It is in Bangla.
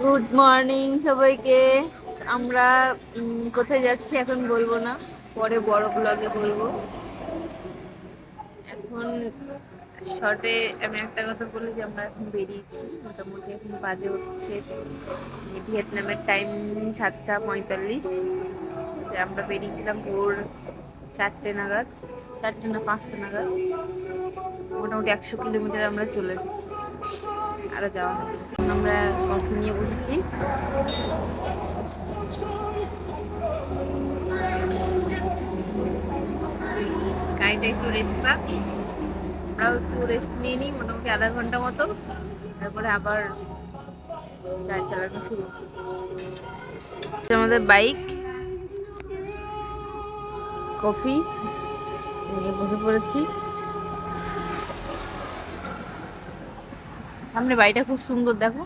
গুড মর্নিং সবাইকে। আমরা কোথায় যাচ্ছি এখন বলবো না, পরে বড় ব্লগে বলবো। এখন শর্টে আমি একটা কথা বলি যে আমরা এখন বেরিয়েছি, মোটামুটি এখন বাজে হচ্ছে ভিয়েতনামের টাইম 7:45। যে আমরা বেরিয়েছিলাম ভোর 4টে নাগাদ, 4টে না 5টা নাগাদ। মোটামুটি 100 কিলোমিটার আমরা চলে এসেছি, আরো যাওয়া হবে। এখন আমরা কফি নিয়ে বসেছি। গাড়িটা একটু রেস্ট পাক, আমরাও একটু রেস্ট নিয়ে নিই মোটামুটি আধা ঘন্টা মতো, তারপরে আবার গাড়ি চালানো শুরু। আমাদের বাইক, কফি নিয়ে বসে পড়েছি। সামনে বাড়িটা খুব সুন্দর, দেখো।